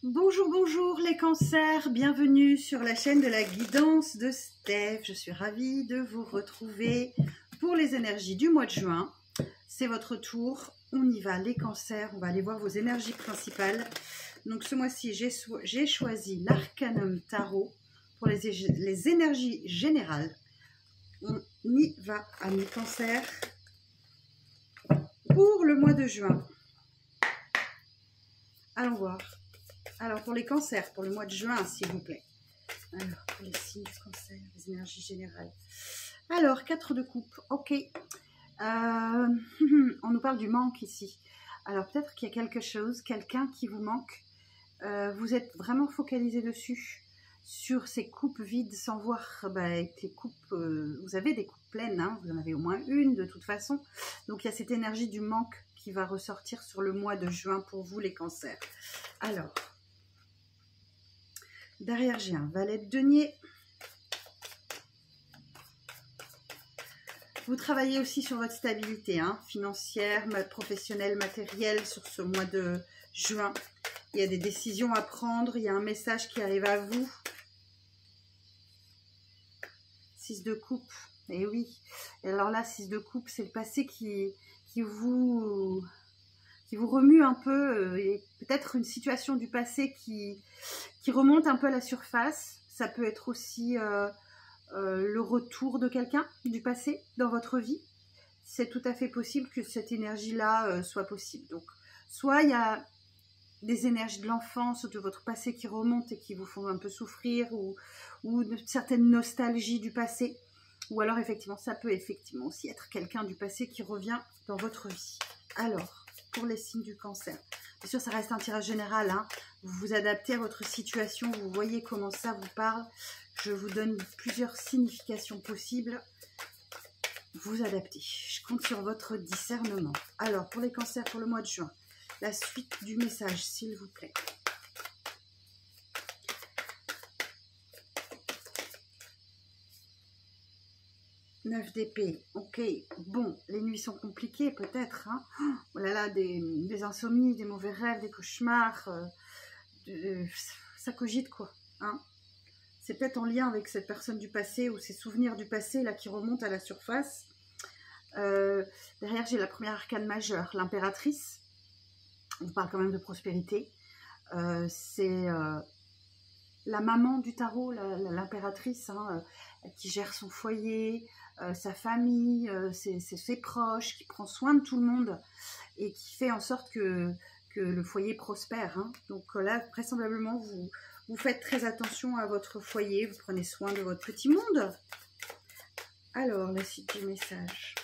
Bonjour, bonjour les cancers, bienvenue sur la chaîne de la guidance de Steph. Je suis ravie de vous retrouver pour les énergies du mois de juin. C'est votre tour, on y va les cancers, on va aller voir vos énergies principales. Donc ce mois-ci, j'ai choisi l'Arcanum Tarot pour les énergies générales. On y va, amis cancers, pour le mois de juin. Allons voir. Alors, pour les cancers, pour le mois de juin, s'il vous plaît. Alors, pour les signes du cancer, les énergies générales. Alors, 4 de coupe, ok. On nous parle du manque ici. Alors, peut-être qu'il y a quelque chose, quelqu'un qui vous manque. Vous êtes vraiment focalisé dessus, sur ces coupes vides, sans voir que les coupes... vous avez des coupes pleines, hein, vous en avez au moins une de toute façon. Donc, il y a cette énergie du manque qui va ressortir sur le mois de juin pour vous, les cancers. Alors... derrière, j'ai un valet de denier. Vous travaillez aussi sur votre stabilité financière, professionnelle, matérielle sur ce mois de juin. Il y a des décisions à prendre, il y a un message qui arrive à vous. 6 de coupe, et oui. Et alors là, 6 de coupe, c'est le passé qui vous remue un peu, et peut-être une situation du passé qui remonte un peu à la surface. Ça peut être aussi le retour de quelqu'un du passé dans votre vie. C'est tout à fait possible que cette énergie-là soit possible. Donc, soit il y a des énergies de l'enfance ou de votre passé qui remontent et qui vous font un peu souffrir, ou une certaine nostalgie du passé. Ou alors, effectivement, ça peut effectivement aussi être quelqu'un du passé qui revient dans votre vie. Alors, pour les signes du cancer. Bien sûr, ça reste un tirage général. Vous vous adaptez à votre situation. Vous voyez comment ça vous parle. Je vous donne plusieurs significations possibles. Vous adaptez. Je compte sur votre discernement. Alors, pour les cancers, pour le mois de juin, la suite du message, s'il vous plaît. Neuf d'épée, ok. Bon, les nuits sont compliquées peut-être. Oh là là, des insomnies, des mauvais rêves, des cauchemars. Ça cogite quoi. C'est peut-être en lien avec cette personne du passé ou ces souvenirs du passé là qui remontent à la surface. Derrière, j'ai la première arcane majeure, l'impératrice. On parle quand même de prospérité. C'est la maman du tarot, l'impératrice, qui gère son foyer, sa famille, ses proches, qui prend soin de tout le monde et qui fait en sorte que le foyer prospère. Donc là, vraisemblablement, vous faites très attention à votre foyer, vous prenez soin de votre petit monde. Alors, la suite du message.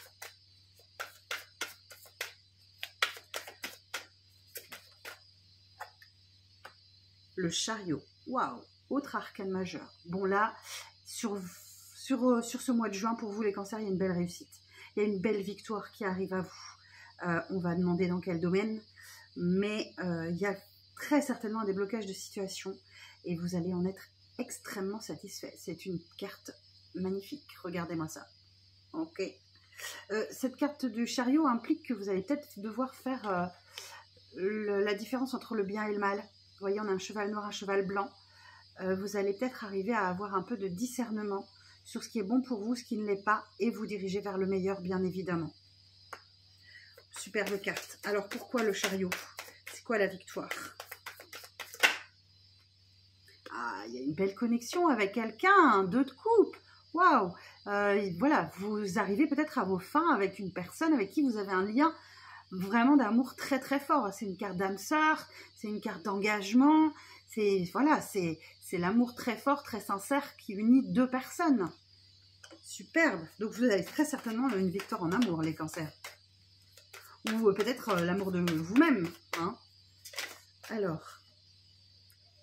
Le chariot. Waouh! Autre arcane majeur. Bon là, sur ce mois de juin, pour vous les cancers, il y a une belle réussite. Il y a une belle victoire qui arrive à vous. On va demander dans quel domaine, mais il y a très certainement un déblocage de situation et vous allez en être extrêmement satisfait. C'est une carte magnifique, regardez-moi ça. Ok. Cette carte du chariot implique que vous allez peut-être devoir faire la différence entre le bien et le mal. Vous voyez, on a un cheval noir, un cheval blanc. Vous allez peut-être arriver à avoir un peu de discernement sur ce qui est bon pour vous, ce qui ne l'est pas, et vous diriger vers le meilleur, bien évidemment. Superbe carte. Alors, pourquoi le chariot? C'est quoi la victoire? Ah, il y a une belle connexion avec quelqu'un, 2 de coupe. Waouh! Voilà, vous arrivez peut-être à vos fins avec une personne avec qui vous avez un lien vraiment d'amour très très fort. C'est une carte d'âme sœur, c'est une carte d'engagement. Voilà, c'est l'amour très fort, très sincère qui unit 2 personnes. Superbe. Donc vous avez très certainement une victoire en amour, les cancers. Ou peut-être l'amour de vous-même. Alors,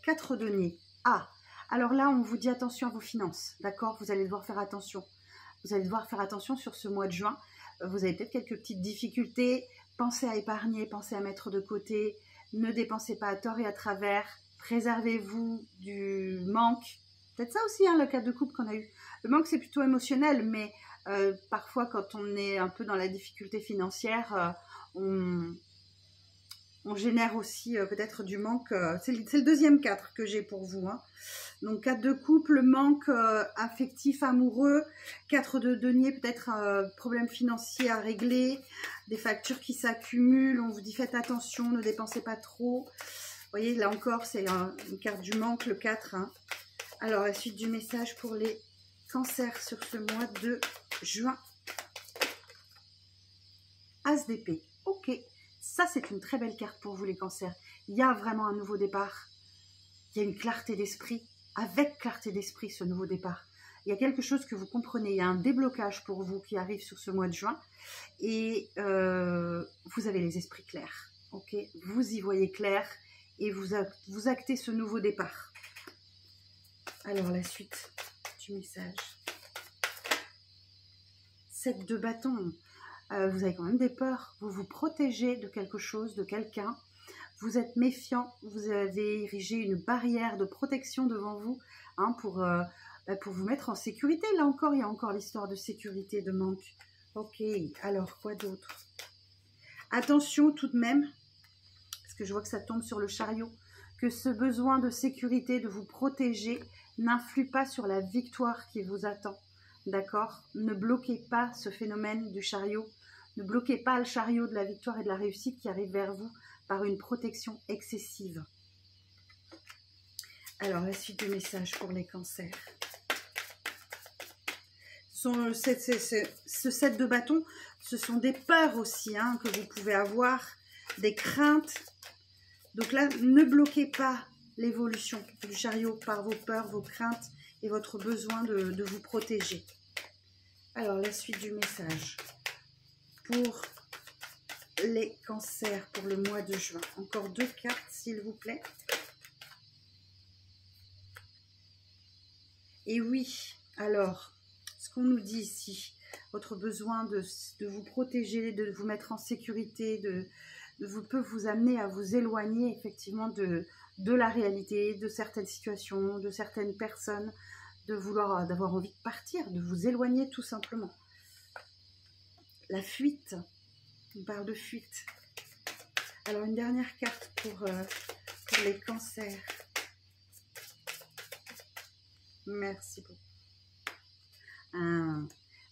4 deniers. Alors là, on vous dit attention à vos finances. D'accord? Vous allez devoir faire attention. Vous allez devoir faire attention sur ce mois de juin. Vous avez peut-être quelques petites difficultés. Pensez à épargner, pensez à mettre de côté. Ne dépensez pas à tort et à travers. Préservez-vous du manque. Peut-être ça aussi, le cas de couple qu'on a eu. Le manque, c'est plutôt émotionnel, mais parfois, quand on est un peu dans la difficulté financière, on on génère aussi peut-être du manque. C'est le deuxième 4 que j'ai pour vous. Hein. Donc 4 de coupe, le manque affectif, amoureux. 4 de denier, peut-être un problème financier à régler. Des factures qui s'accumulent. On vous dit faites attention, ne dépensez pas trop. Vous voyez, là encore, c'est une carte du manque, le 4. Hein. Alors, la suite du message pour les cancers sur ce mois de juin. As d'épée. Ok. Ça, c'est une très belle carte pour vous, les cancers. Il y a vraiment un nouveau départ. Il y a une clarté d'esprit. Avec clarté d'esprit, ce nouveau départ. Il y a quelque chose que vous comprenez. Il y a un déblocage pour vous qui arrive sur ce mois de juin. Et vous avez les esprits clairs. Ok. Vous y voyez clair et vous actez ce nouveau départ. Alors, la suite du message. 7 de bâton. Vous avez quand même des peurs, vous vous protégez de quelque chose, de quelqu'un, vous êtes méfiant, vous avez érigé une barrière de protection devant vous hein, pour vous mettre en sécurité. Là encore, il y a encore l'histoire de sécurité, de manque. Ok, alors quoi d'autre? Attention tout de même, parce que je vois que ça tombe sur le chariot, que ce besoin de sécurité, de vous protéger, n'influe pas sur la victoire qui vous attend. D'accord? Ne bloquez pas ce phénomène du chariot. Ne bloquez pas le chariot de la victoire et de la réussite qui arrive vers vous par une protection excessive. Alors, la suite du message pour les cancers. Ce 7 de bâton, ce sont des peurs aussi hein, que vous pouvez avoir, des craintes. Donc là, ne bloquez pas l'évolution du chariot par vos peurs, vos craintes et votre besoin de vous protéger. Alors, la suite du message pour les cancers pour le mois de juin. Encore 2 cartes, s'il vous plaît. Et oui, alors, ce qu'on nous dit ici, votre besoin de vous protéger, de vous mettre en sécurité, peut vous amener à vous éloigner effectivement de la réalité, de certaines situations, de certaines personnes, d'avoir envie de partir, de vous éloigner tout simplement. La fuite, on parle de fuite. Alors une dernière carte pour les cancers. Merci beaucoup.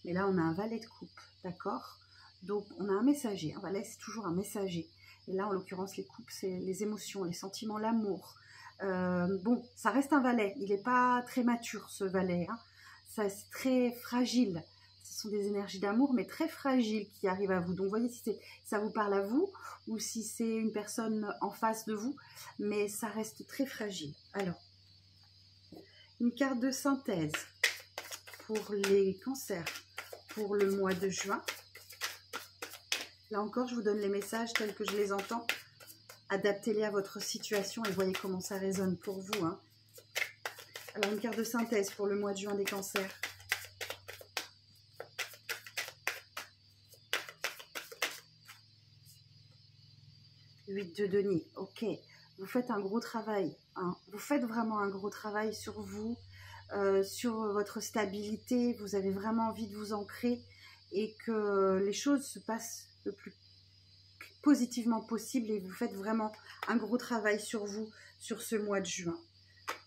Mais là on a un valet de coupe, d'accord? Donc on a un messager, un valet c'est toujours un messager. Et là en l'occurrence les coupes c'est les émotions, les sentiments, l'amour. Bon, ça reste un valet, il n'est pas très mature ce valet, hein. C'est très fragile. Ce sont des énergies d'amour, mais très fragiles qui arrivent à vous. Donc, vous voyez si ça vous parle à vous ou si c'est une personne en face de vous, mais ça reste très fragile. Alors, une carte de synthèse pour les cancers pour le mois de juin. Là encore, je vous donne les messages tels que je les entends. Adaptez-les à votre situation et voyez comment ça résonne pour vous. Hein. Alors, une carte de synthèse pour le mois de juin des cancers. 8 de denier, ok. Vous faites un gros travail. Hein. Vous faites vraiment un gros travail sur vous, sur votre stabilité. Vous avez vraiment envie de vous ancrer et que les choses se passent le plus positivement possible. Et vous faites vraiment un gros travail sur vous, sur ce mois de juin.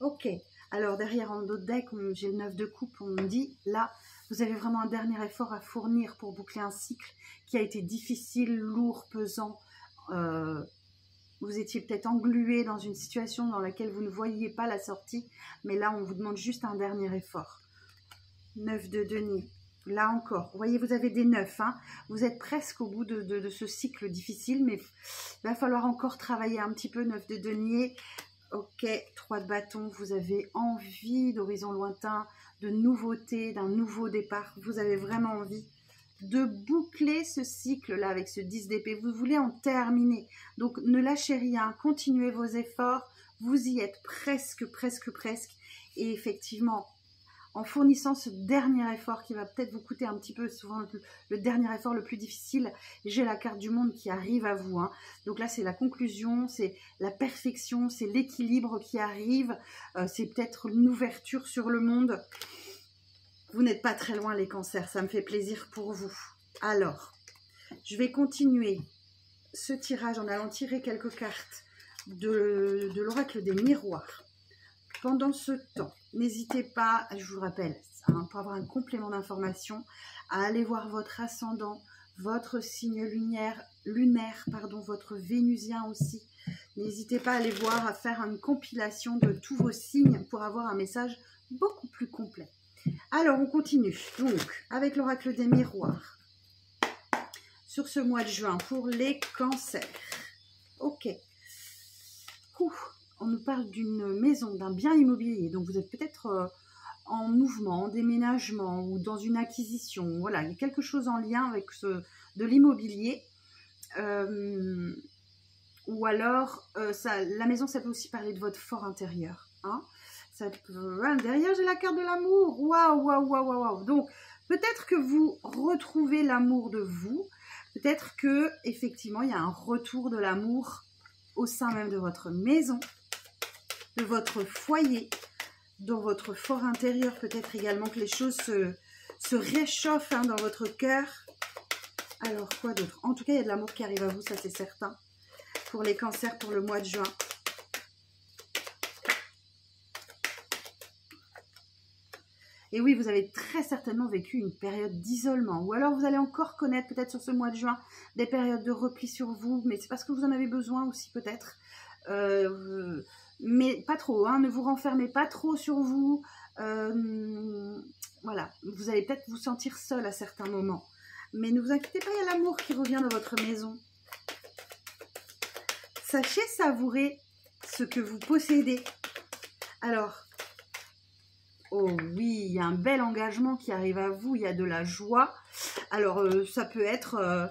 Ok. Alors derrière en autre deck, j'ai le 9 de coupe. On me dit, là, vous avez vraiment un dernier effort à fournir pour boucler un cycle qui a été difficile, lourd, pesant. Vous étiez peut-être englué dans une situation dans laquelle vous ne voyiez pas la sortie, mais là on vous demande juste un dernier effort. 9 de denier, là encore, vous voyez vous avez des 9, hein. Vous êtes presque au bout de ce cycle difficile, mais il va falloir encore travailler un petit peu. 9 de denier, ok. 3 de bâton, vous avez envie d'horizons lointains, de nouveautés, d'un nouveau départ, vous avez vraiment envie de boucler ce cycle-là avec ce 10 d'épée. Vous voulez en terminer. Donc, ne lâchez rien. Continuez vos efforts. Vous y êtes presque. Et effectivement, en fournissant ce dernier effort qui va peut-être vous coûter un petit peu, souvent le dernier effort le plus difficile, j'ai la carte du monde qui arrive à vous. Hein. Donc là, c'est la conclusion, c'est la perfection, c'est l'équilibre qui arrive. C'est peut-être une ouverture sur le monde. Vous n'êtes pas très loin les cancers, ça me fait plaisir pour vous. Alors, je vais continuer ce tirage en allant tirer quelques cartes de l'oracle des miroirs. Pendant ce temps, n'hésitez pas, je vous rappelle, hein, pour avoir un complément d'information, à aller voir votre ascendant, votre signe lunaire, votre vénusien aussi. N'hésitez pas à aller voir, à faire une compilation de tous vos signes pour avoir un message beaucoup plus complet. Alors, on continue donc avec l'oracle des miroirs sur ce mois de juin pour les cancers. Ok. On nous parle d'une maison, d'un bien immobilier. Donc, vous êtes peut-être en mouvement, en déménagement ou dans une acquisition. Voilà, il y a quelque chose en lien avec de l'immobilier. Ou alors, la maison, ça peut aussi parler de votre fort intérieur. Hein. Derrière, j'ai la carte de l'amour. Waouh, waouh, waouh, waouh. Donc, peut-être que vous retrouvez l'amour de vous. Peut-être que effectivement, il y a un retour de l'amour au sein même de votre maison, de votre foyer, dans votre fort intérieur. Peut-être également que les choses se réchauffent hein, dans votre cœur. Alors, quoi d'autre? En tout cas, il y a de l'amour qui arrive à vous, ça c'est certain. Pour les cancers, pour le mois de juin. Et oui, vous avez très certainement vécu une période d'isolement. Ou alors, vous allez encore connaître, peut-être sur ce mois de juin, des périodes de repli sur vous. Mais c'est parce que vous en avez besoin aussi, peut-être. Mais pas trop, hein, ne vous renfermez pas trop sur vous. Voilà, vous allez peut-être vous sentir seul à certains moments. Mais ne vous inquiétez pas, il y a l'amour qui revient dans votre maison. Sachez savourer ce que vous possédez. Alors, oh oui, il y a un bel engagement qui arrive à vous, il y a de la joie. Alors, ça peut être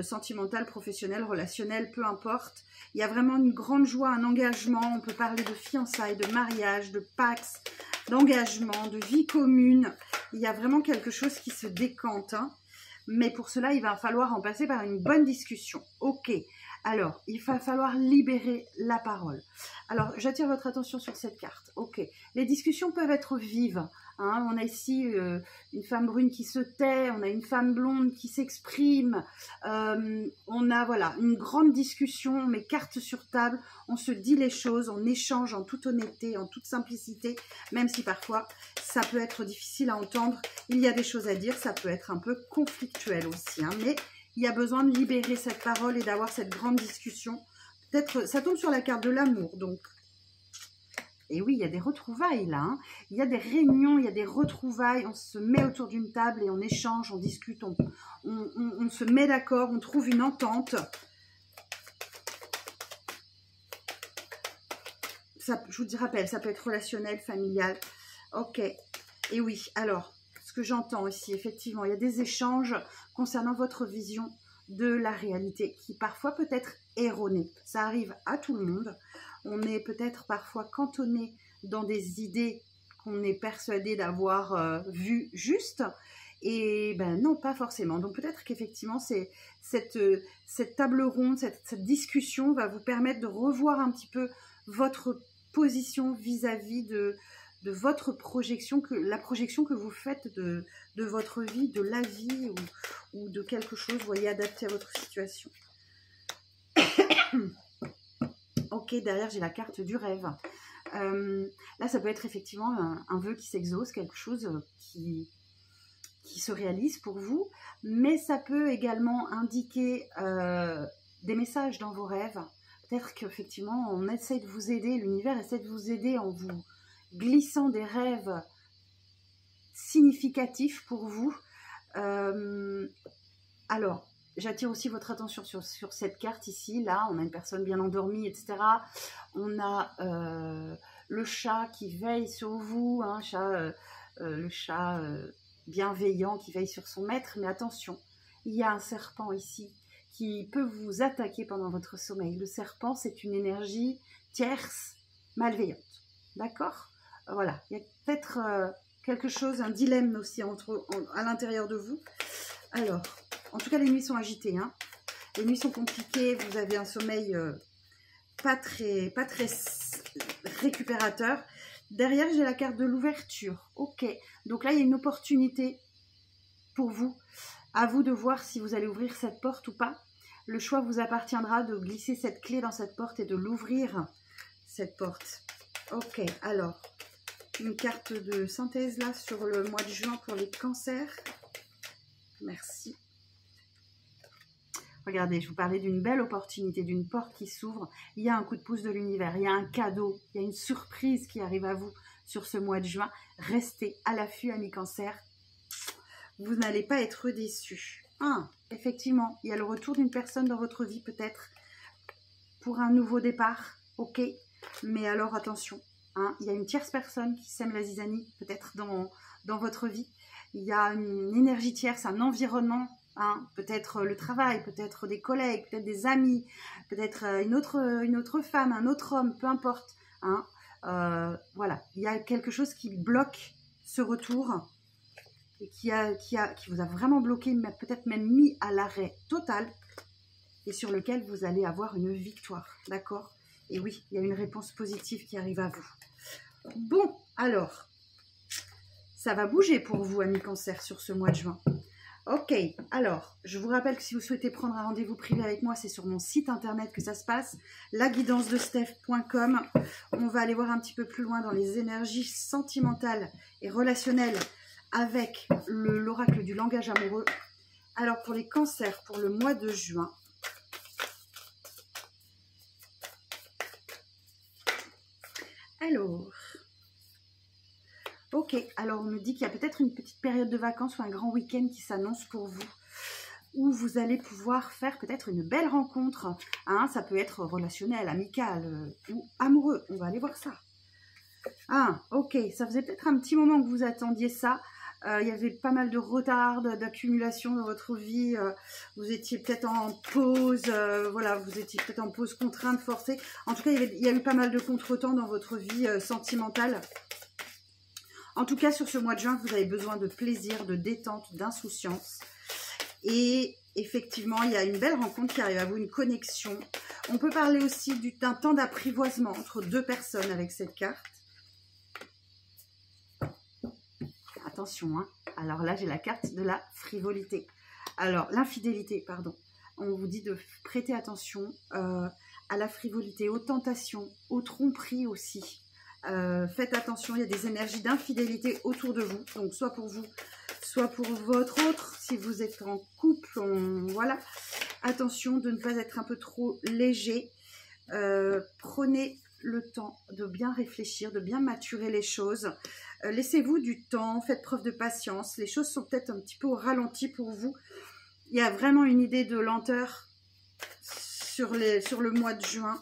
sentimental, professionnel, relationnel, peu importe. Il y a vraiment une grande joie, un engagement. On peut parler de fiançailles, de mariage, de pax, d'engagement, de vie commune. Il y a vraiment quelque chose qui se décante. Hein. Mais pour cela, il va falloir en passer par une bonne discussion. Ok. Alors, il va falloir libérer la parole. Alors, j'attire votre attention sur cette carte. Ok. Les discussions peuvent être vives. Hein. On a ici une femme brune qui se tait, on a une femme blonde qui s'exprime. On a voilà une grande discussion, on met carte sur table, on se dit les choses, on échange en toute honnêteté, en toute simplicité, même si parfois ça peut être difficile à entendre. Il y a des choses à dire, ça peut être un peu conflictuel aussi, hein, mais il y a besoin de libérer cette parole et d'avoir cette grande discussion. Peut-être, ça tombe sur la carte de l'amour, donc. Et oui, il y a des retrouvailles là. Hein. Il y a des réunions, il y a des retrouvailles. On se met autour d'une table et on échange, on discute, on se met d'accord, on trouve une entente. Ça, je vous rappelle, ça peut être relationnel, familial. Ok. Et oui, alors, ce que j'entends ici, effectivement, il y a des échanges concernant votre vision de la réalité qui parfois peut être erronée. Ça arrive à tout le monde. On est peut-être parfois cantonné dans des idées qu'on est persuadé d'avoir vues juste. Et ben non, pas forcément. Donc peut-être qu'effectivement, cette table ronde, cette discussion va vous permettre de revoir un petit peu votre position vis-à-vis de votre projection, la projection que vous faites de votre vie, de la vie ou de quelque chose, vous voyez, adapté à votre situation. Ok, derrière, j'ai la carte du rêve. Là, ça peut être effectivement un vœu qui s'exauce, quelque chose qui se réalise pour vous, mais ça peut également indiquer des messages dans vos rêves. Peut-être qu'effectivement, on essaie de vous aider, l'univers essaie de vous aider en vous glissant des rêves significatifs pour vous. Alors, j'attire aussi votre attention sur cette carte ici. Là, on a une personne bien endormie, etc. On a le chat qui veille sur vous, hein, le chat bienveillant qui veille sur son maître. Mais attention, il y a un serpent ici qui peut vous attaquer pendant votre sommeil. Le serpent, c'est une énergie tierce, malveillante. D'accord ? Voilà, il y a peut-être quelque chose, un dilemme aussi à l'intérieur de vous. Alors, en tout cas, les nuits sont agitées. Hein. Les nuits sont compliquées. Vous avez un sommeil pas très récupérateur. Derrière, j'ai la carte de l'ouverture. Ok. Donc là, il y a une opportunité pour vous. À vous de voir si vous allez ouvrir cette porte ou pas. Le choix vous appartiendra de glisser cette clé dans cette porte et de l'ouvrir, cette porte. Ok, alors, une carte de synthèse là sur le mois de juin pour les cancers. Merci. Regardez, je vous parlais d'une belle opportunité, d'une porte qui s'ouvre. Il y a un coup de pouce de l'univers, il y a un cadeau, il y a une surprise qui arrive à vous sur ce mois de juin. Restez à l'affût, amis cancer. Vous n'allez pas être déçus. Effectivement, il y a le retour d'une personne dans votre vie peut-être pour un nouveau départ. Ok, mais alors attention, il y a une tierce personne qui sème la zizanie peut-être dans votre vie. Il y a une énergie tierce, un environnement. Peut-être le travail, peut-être des collègues, peut-être des amis, peut-être une autre femme, un autre homme, peu importe. Voilà, il y a quelque chose qui bloque ce retour et qui vous a vraiment bloqué, mais peut-être même mis à l'arrêt total et sur lequel vous allez avoir une victoire, d'accord? Et oui, il y a une réponse positive qui arrive à vous. Bon, alors, ça va bouger pour vous, amis cancer, sur ce mois de juin. Ok, alors, je vous rappelle que si vous souhaitez prendre un rendez-vous privé avec moi, c'est sur mon site internet que ça se passe, laguidancedesteph.com. On va aller voir un petit peu plus loin dans les énergies sentimentales et relationnelles avec l'oracle du langage amoureux. Alors, pour les cancers, pour le mois de juin, alors... Ok, alors on me dit qu'il y a peut-être une petite période de vacances ou un grand week-end qui s'annonce pour vous, où vous allez pouvoir faire peut-être une belle rencontre. Ça peut être relationnel, amical ou amoureux. On va aller voir ça. Ok, ça faisait peut-être un petit moment que vous attendiez ça. Il y avait pas mal de retard, d'accumulation dans votre vie. Vous étiez peut-être en pause, voilà, vous étiez peut-être en pause contrainte, forcée. En tout cas, il y a eu pas mal de contretemps dans votre vie sentimentale. En tout cas, sur ce mois de juin, vous avez besoin de plaisir, de détente, d'insouciance. Et effectivement, il y a une belle rencontre qui arrive à vous, une connexion. On peut parler aussi d'un temps d'apprivoisement entre deux personnes avec cette carte. Attention, alors là, j'ai la carte de la frivolité. Alors, l'infidélité, pardon. On vous dit de prêter attention à la frivolité, aux tentations, aux tromperies aussi. Faites attention, il y a des énergies d'infidélité autour de vous, donc soit pour vous, soit pour votre autre, si vous êtes en couple, voilà. Attention de ne pas être un peu trop léger, prenez le temps de bien réfléchir, de bien maturer les choses, laissez-vous du temps, faites preuve de patience, les choses sont peut-être un petit peu au ralenti pour vous, il y a vraiment une idée de lenteur sur le mois de juin.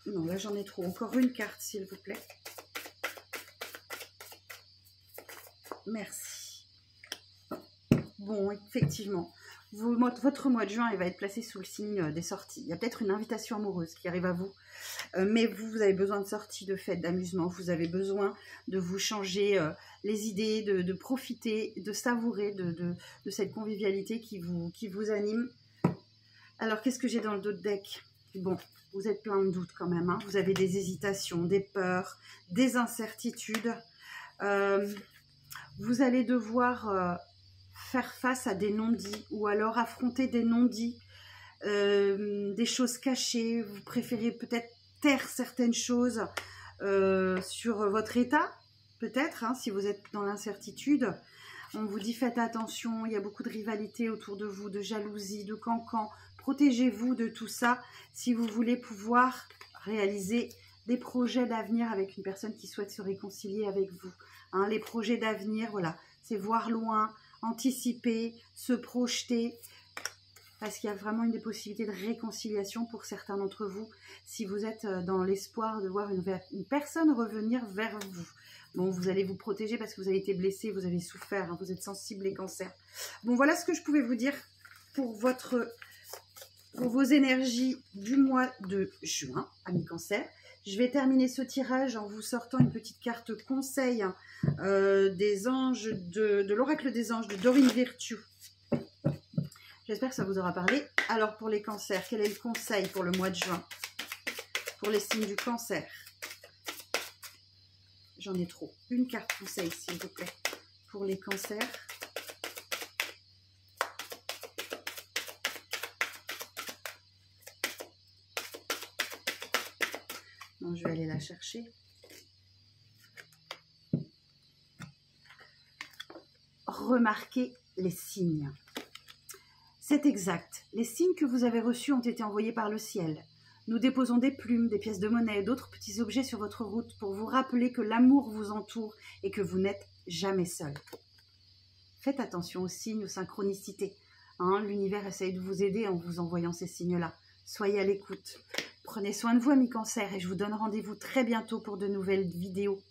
Non, là j'en ai trop. Encore une carte, s'il vous plaît. Merci. Bon, effectivement, votre mois de juin, il va être placé sous le signe des sorties. Il y a peut-être une invitation amoureuse qui arrive à vous. Mais vous avez besoin de sorties, de fêtes, d'amusement. Vous avez besoin de vous changer les idées, de profiter, de savourer de cette convivialité qui vous anime. Alors, qu'est-ce que j'ai dans le dos de deck? Bon, vous êtes plein de doutes quand même, vous avez des hésitations, des peurs, des incertitudes. Vous allez devoir faire face à des non-dits ou alors affronter des non-dits, des choses cachées. Vous préférez peut-être taire certaines choses sur votre état, peut-être, si vous êtes dans l'incertitude. On vous dit faites attention, il y a beaucoup de rivalité autour de vous, de jalousie, de cancan. Protégez-vous de tout ça si vous voulez pouvoir réaliser des projets d'avenir avec une personne qui souhaite se réconcilier avec vous. Les projets d'avenir, voilà, c'est voir loin, anticiper, se projeter, parce qu'il y a vraiment des possibilités de réconciliation pour certains d'entre vous, si vous êtes dans l'espoir de voir une personne revenir vers vous. Bon, vous allez vous protéger parce que vous avez été blessé, vous avez souffert, vous êtes sensible les cancers. Bon, voilà ce que je pouvais vous dire pour vos énergies du mois de juin, amis cancer. Je vais terminer ce tirage en vous sortant une petite carte conseil des anges, de l'oracle des anges de Dorine Virtue. J'espère que ça vous aura parlé. Alors pour les cancers, quel est le conseil pour le mois de juin? Pour les signes du cancer. J'en ai trop. Une carte conseil, s'il vous plaît. Pour les cancers. Donc, je vais aller la chercher. Remarquez les signes. C'est exact. Les signes que vous avez reçus ont été envoyés par le ciel. Nous déposons des plumes, des pièces de monnaie et d'autres petits objets sur votre route pour vous rappeler que l'amour vous entoure et que vous n'êtes jamais seul. Faites attention aux signes, aux synchronicités. Hein, l'univers essaye de vous aider en vous envoyant ces signes-là. Soyez à l'écoute. Prenez soin de vous, amis Cancer, et je vous donne rendez-vous très bientôt pour de nouvelles vidéos.